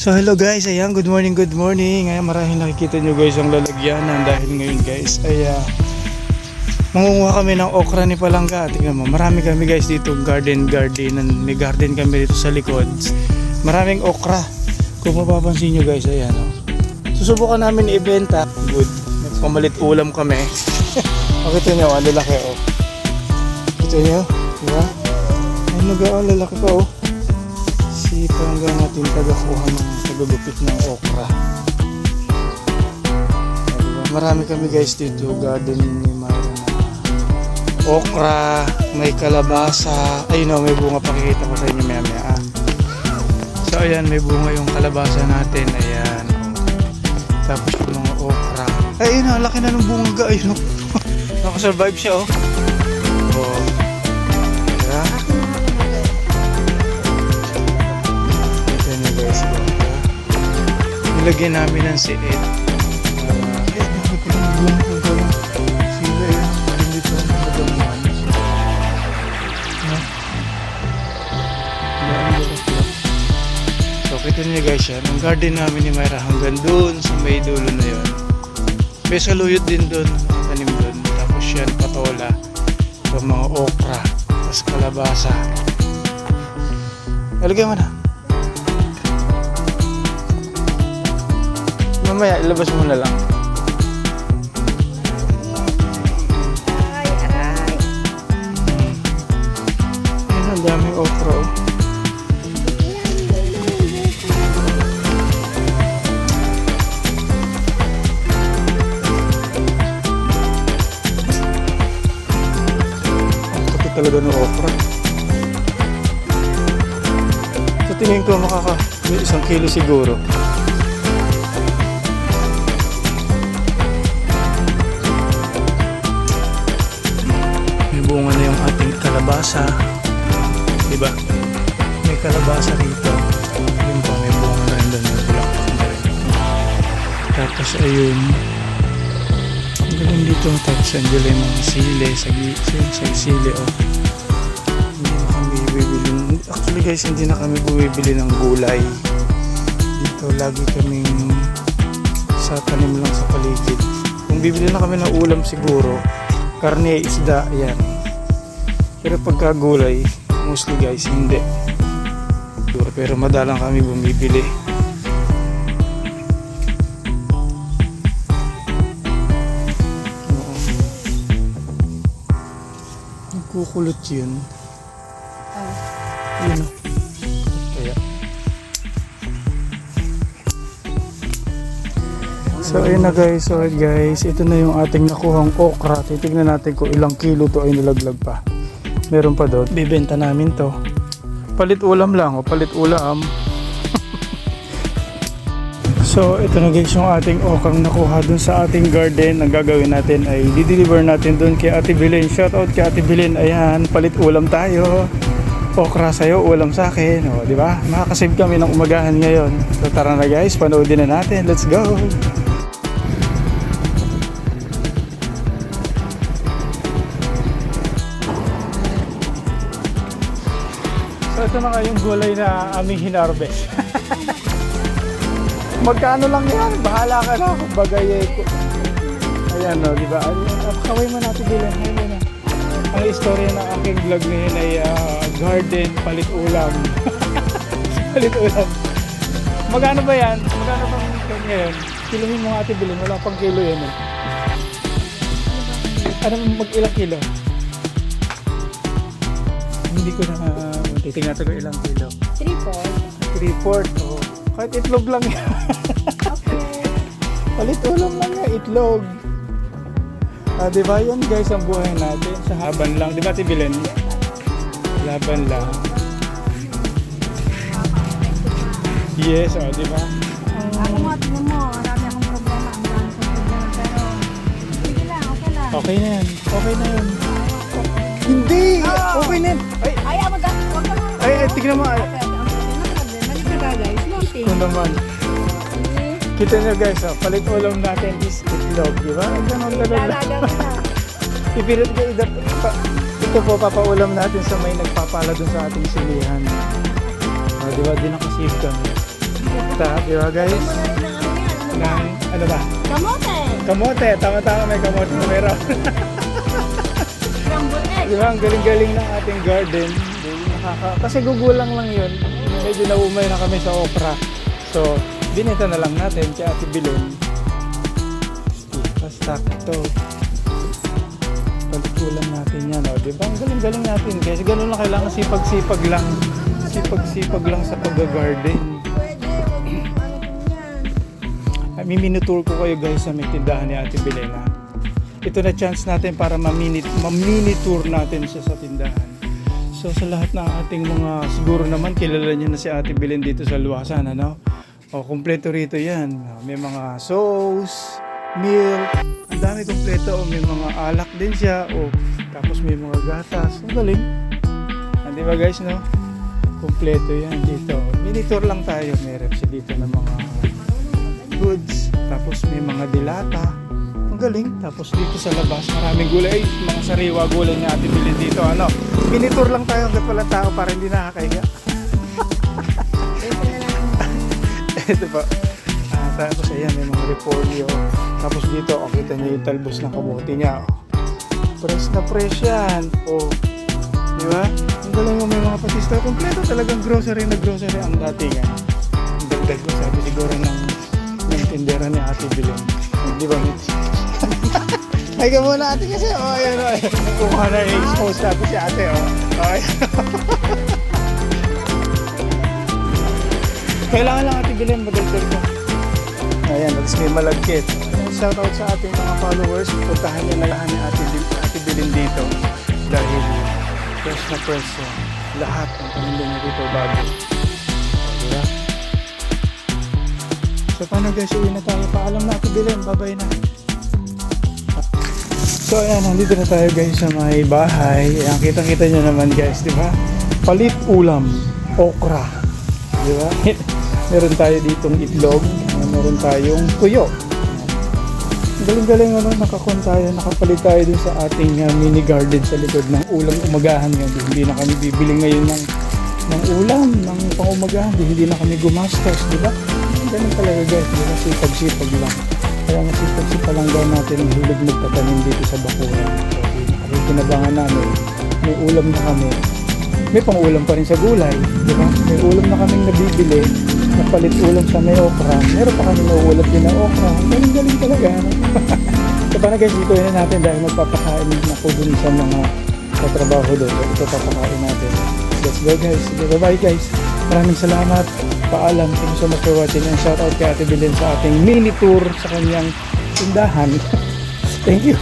So hello guys, ayan, good morning. Ngayon marahil nakikita nyo guys ang lalagyanan dahil ngayon guys ay mangunguha kami ng okra ni Palangga. Tingnan mo, marami kami guys dito, may garden kami dito sa likod. Maraming okra. Kung mapapansin nyo guys, ayan susubukan namin ibenta. Good, pamalit ulam kami. Makita nyo, ang lalaki Kita nyo, diba? Ay lalaki pa Si Palangga natin tagakuha ng tagagupit ng okra. Diba? Marami kami guys dito, garden ni Myra na okra, may kalabasa. Ayun may bunga, pakikita ko sa inyo maya. So ayan, may bunga yung kalabasa natin, ayan. Tapos yung mga okra. Ayun laki na ng bunga guys. Nakasurvive siya Diba? Nilagyan namin ng siit. So kita nyo guys yan, ang garden namin ni Myra hanggang doon sa may dulo na yun. May saluyot din doon, tanim doon. Tapos yan, patola, yung mga okra, tapos kalabasa. Ilagay mo na. Mamaya, ilabas mo na lang. Aray. Ayun, ang daming okra Ang kapit talaga ng okra. Sa tingin ko may 1 kilo siguro. Bunga na yung ating kalabasa, diba? May kalabasa rito, yun pa, may bunga na yun, may bulaklak na rin. Tapos ayun, ang galing dito, tapos andyan yung mga sili, sa sili hindi na kami bibili, actually guys, hindi na kami bumibili ng gulay dito. Lagi kaming sa tanim lang sa paligid. Kung bibili na kami ng ulam siguro, karne, isda, yan. Pero pagka gulay, mostly guys, hindi. Pero madalang kami bumibili. Nagkukulot yun. Yun Kaya. So ayun na guys, ito na yung ating nakuhang okra. Titignan natin kung ilang kilo to ay nalaglag pa. Meron pa doon. Bibenta namin to. Palit ulam lang palit ulam. So ito na guys yung ating okrang nakuha doon sa ating garden. Ang gagawin natin ay di-deliver natin doon kay Ate Belen. Shout out kay Ate Belen. Ayan, palit ulam tayo. Okra sa'yo, ulam sa akin. Di ba? Makakasave kami ng umagahan ngayon. So tara na guys, panoodin na natin. Let's go! So ito na nga yung gulay na aming hinarvest. Magkano lang yan? Bahala ka na. Bagay ayan di ba? Kaway mo natin bilang. Ang istorya ng aking vlog ngayon ay garden, palit ulam. Palit ulam. Magkano ba yan? Magkano bang ngayon? Kilohin mo nga Ate Belen, wala pang kilo yan Ano mag-ilang kilo? Hindi ko na titingnan ko ilang kilo. 3/4. Kahit itlog lang yan. Okay. Palit ulam lang yan, itlog. Diba yan guys ang buhay natin sa haban lang. Diba Ate Belen? Laban lang. Yes, diba? Ako mo, tingnan mo. Marami akong problema. Ang dami kong problema. Pero, sige lang, okay lang. Okay na yan. Hindi! Okay na yan. Ay, wag ka na. Tignan mo. Mali ka ba guys? Monting. Kung naman. Kita nyo guys, palit ulam natin is itlog. Diba? Ganun Lalaga mo na. Ipilit ko ito po papaulam natin sa may nagpapala dun sa ating silihan. Diba, di nakasave kami. basta, di ba guys? Ng, ano ba? Kamote! Kamote, tama-tama may kamote na meron. Rambutan! Di ba, ang galing-galing ng ating garden. Kasi gugulang lang yun. Medyo naumay na kami sa okra. So, binenta na lang natin kay Ate Bilen. Basta to. Pagkulang natin yan, o. Di ba? Ang galing-galing natin. Kasi ganun lang kailangan sipag-sipag lang. Sipag-sipag lang sa pag-garden. Pwede, ano po yan? Mimini-tour ko kayo guys sa may tindahan ni Ate Bilen. Ha? Ito na chance natin para ma-mini-tour natin siya sa tindahan. So sa lahat ng ating mga, siguro naman kilala niyo na si Ate Bilen dito sa Luwasan, ano? O, kumpleto rito yan. May mga sauce, milk, ang dami kumpleto. O, may mga alak din siya. O, tapos may mga gatas. Ang galing. Di ba guys, no? Kumpleto yan dito. Mini-tour lang tayo. May reps dito ng mga goods. Tapos may mga dilata. Ang galing. Tapos dito sa labas, maraming gulay. Mga sariwa gulay ni Ate Bilen dito. Ano? Mini-tour lang tayo hanggat walang tao para hindi nakakahiya. Ito pa. Tapos ayan, may mga repolyo. Tapos dito, kita niyo yung talbos ng kamote niya. Fresh na fresh yan. O, di ba? Ang galing mo, may mga patista. Kompleto talagang grocery na grocery ang datingan. Ang dagdag ko, sabi siguro ng tindera ni Ate Bilen. Di ba, Mitch? Ay ka muna ate kasi. O, ayan o. Kuha na i-expose natin si ate. O, ayan. Kailangan lang Ate Bilen, madagdag mo. Ayan, tapos may malagkit. Shoutout sa ating mga followers. Puntahan nyo na lahat ni Ate Bilen dito. Dahil fresh na fresh yan. Lahat ng pamilya niya dito bago. Diba? So paano guys, uwi na tayo. Paalam na Ate Bilen, babay na. So ayan, nandito na tayo guys sa may bahay. Ayan, kita-kita nyo naman guys, di ba? Palit ulam, okra. Di ba? Meron tayo ditong itlog, meron tayong tuyo. Galing-galing ano, nakakon tayo, nakapalit tayo dun sa ating mini garden sa likod ng ulam umagahan ngayon. Hindi na kami bibili ngayon ng ulam, ng pangumagahan. Hindi na kami gumastos, di ba? Ganun talaga guys, di ba? Sipag-sipag lang. Kaya nga sipag-sipag lang daw natin ang hilig magtatanim dito sa bakuran. So, kinabangan namin, may ulam na kami. May pang-ulam pa rin sa gulay, di ba? May ulam na kaming nabibili, napalit ulam sa may okra. Meron pa kami nauulat din na okra. Galing-galing talaga. So paano guys, dito na natin dahil magpapakain na po dun sa mga katrabaho doon. So ito papakain natin. Let's go guys. Bye-bye guys. Maraming salamat. Paalam. Thank you so much for watching. And shout out kay Ate Bilen sa ating mini tour sa kanyang tindahan. Thank you.